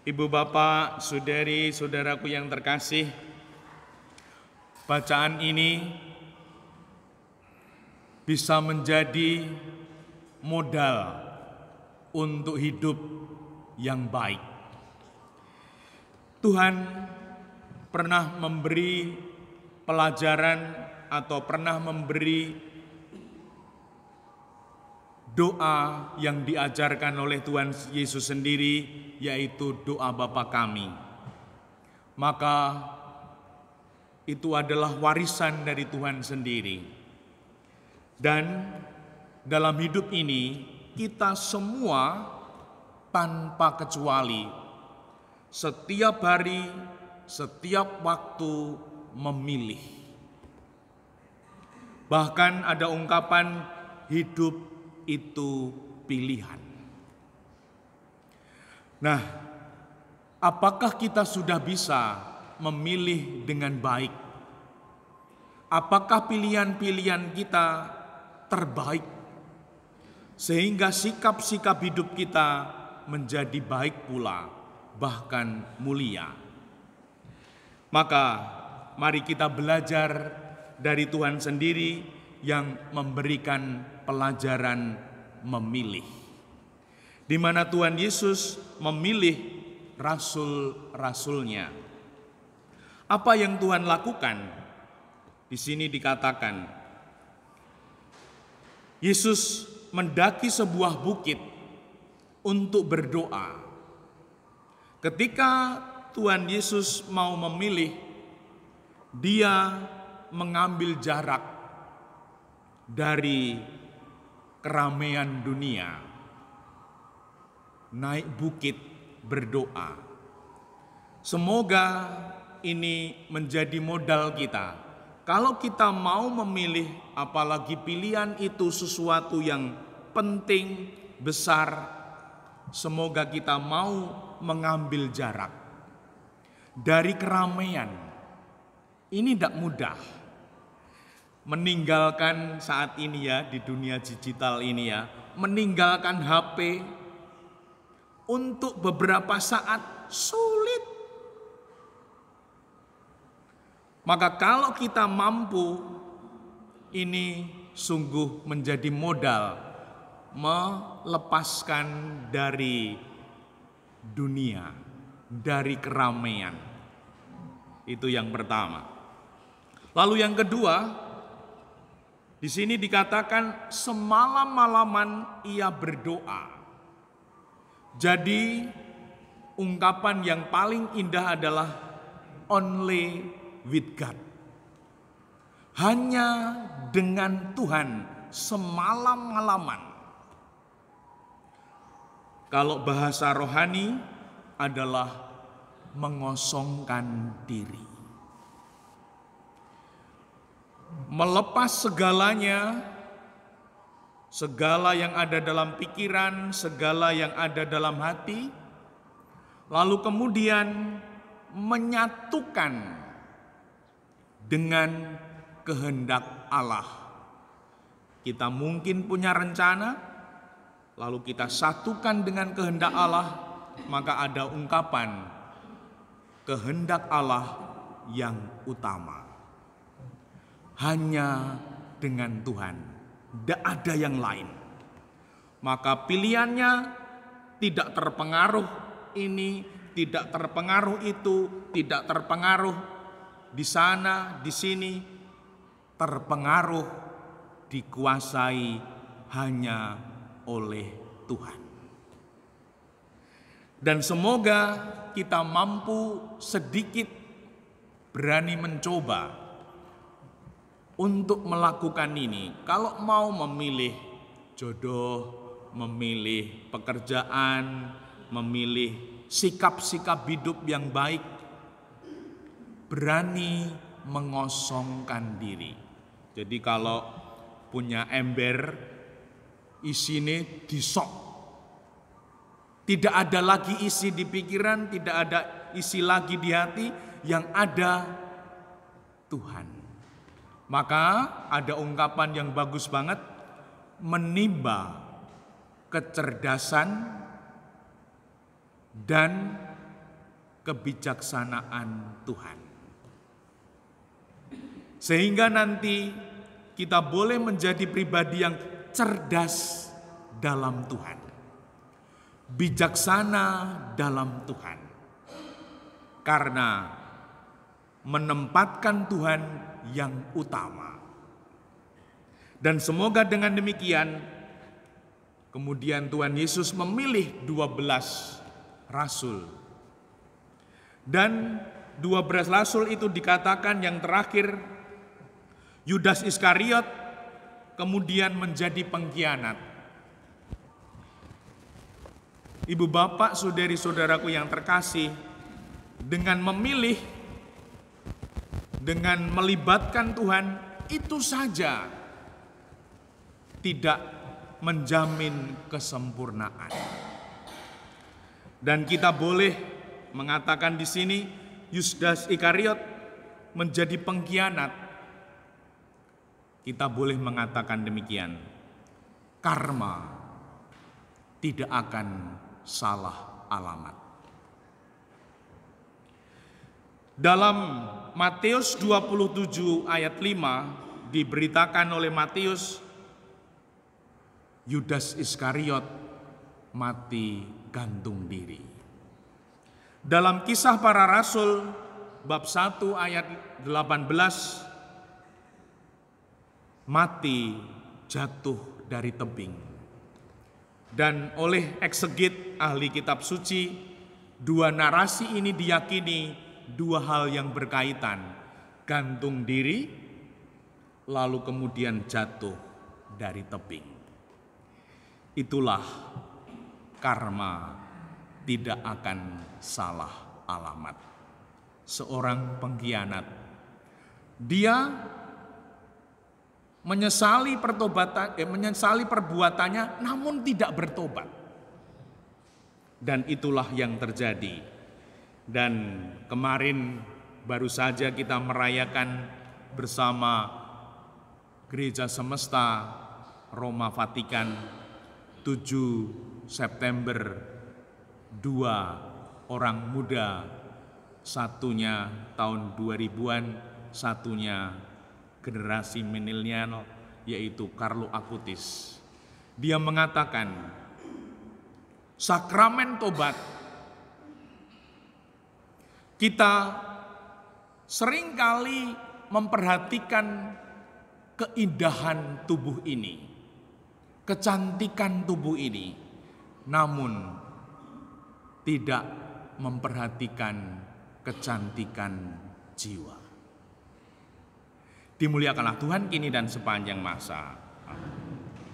Ibu bapak, saudari, saudaraku yang terkasih, bacaan ini bisa menjadi modal untuk hidup yang baik. Tuhan pernah memberi pelajaran atau pernah memberi doa yang diajarkan oleh Tuhan Yesus sendiri, yaitu doa Bapa kami. Maka itu adalah warisan dari Tuhan sendiri. Dan dalam hidup ini kita semua tanpa kecuali setiap hari, setiap waktu memilih. Bahkan ada ungkapan hidup itu pilihan. Nah, apakah kita sudah bisa memilih dengan baik? Apakah pilihan-pilihan kita terbaik sehingga sikap-sikap hidup kita menjadi baik pula, bahkan mulia? Maka mari kita belajar dari Tuhan sendiri yang memberikan pelajaran memilih, di mana Tuhan Yesus memilih rasul-rasulnya. Apa yang Tuhan lakukan? Di sini dikatakan Yesus mendaki sebuah bukit untuk berdoa. Ketika Tuhan Yesus mau memilih, dia mengambil jarak dari keramaian dunia, naik bukit berdoa. Semoga ini menjadi modal kita. Kalau kita mau memilih, apalagi pilihan itu sesuatu yang penting, besar, semoga kita mau mengambil jarak dari keramaian. Ini tidak mudah. Meninggalkan saat ini ya, di dunia digital ini ya, meninggalkan HP untuk beberapa saat sulit. Maka kalau kita mampu, ini sungguh menjadi modal melepaskan dari dunia, dari keramaian. Itu yang pertama. Lalu yang kedua, di sini dikatakan semalam-malaman ia berdoa. Jadi ungkapan yang paling indah adalah only with God. Hanya dengan Tuhan semalam-malaman. Kalau bahasa rohani adalah mengosongkan diri. Melepas segalanya, segala yang ada dalam pikiran, segala yang ada dalam hati, lalu kemudian menyatukan dengan kehendak Allah. Kita mungkin punya rencana, lalu kita satukan dengan kehendak Allah, maka ada ungkapan kehendak Allah yang utama. Hanya dengan Tuhan, tidak ada yang lain. Maka pilihannya tidak terpengaruh ini, tidak terpengaruh itu, tidak terpengaruh di sana, di sini, terpengaruh dikuasai hanya oleh Tuhan. Dan semoga kita mampu sedikit berani mencoba untuk melakukan ini. Kalau mau memilih jodoh, memilih pekerjaan, memilih sikap-sikap hidup yang baik, berani mengosongkan diri. Jadi kalau punya ember, isinya disok. Tidak ada lagi isi di pikiran, tidak ada isi lagi di hati, yang ada Tuhan. Maka ada ungkapan yang bagus banget, menimba kecerdasan dan kebijaksanaan Tuhan. Sehingga nanti kita boleh menjadi pribadi yang cerdas dalam Tuhan, bijaksana dalam Tuhan, karena menempatkan Tuhan yang utama. Dan semoga dengan demikian, kemudian Tuhan Yesus memilih 12 rasul. Dan 12 rasul itu dikatakan yang terakhir, Yudas Iskariot kemudian menjadi pengkhianat. Ibu bapak, saudari-saudaraku yang terkasih, dengan memilih, dengan melibatkan Tuhan, itu saja tidak menjamin kesempurnaan. Dan kita boleh mengatakan di sini Yudas Iskariot menjadi pengkhianat. Kita boleh mengatakan demikian. Karma tidak akan salah alamat. Dalam Matius 27 ayat 5 diberitakan oleh Matius, Yudas Iskariot mati gantung diri. Dalam Kisah Para Rasul bab 1 ayat 18, mati jatuh dari tebing. Dan oleh eksegit ahli kitab suci, dua narasi ini diyakini dua hal yang berkaitan, gantung diri lalu kemudian jatuh dari tebing. Itulah karma tidak akan salah alamat. Seorang pengkhianat, dia menyesali perbuatannya namun tidak bertobat. Dan itulah yang terjadi. Dan kemarin baru saja kita merayakan bersama Gereja Semesta Roma Vatikan 7 September 2 orang muda, satunya tahun 2000-an, satunya generasi milenial, yaitu Carlo Acutis. Dia mengatakan sakramen tobat kita seringkali memperhatikan keindahan tubuh ini, kecantikan tubuh ini, namun tidak memperhatikan kecantikan jiwa. Dimuliakanlah Tuhan kini dan sepanjang masa.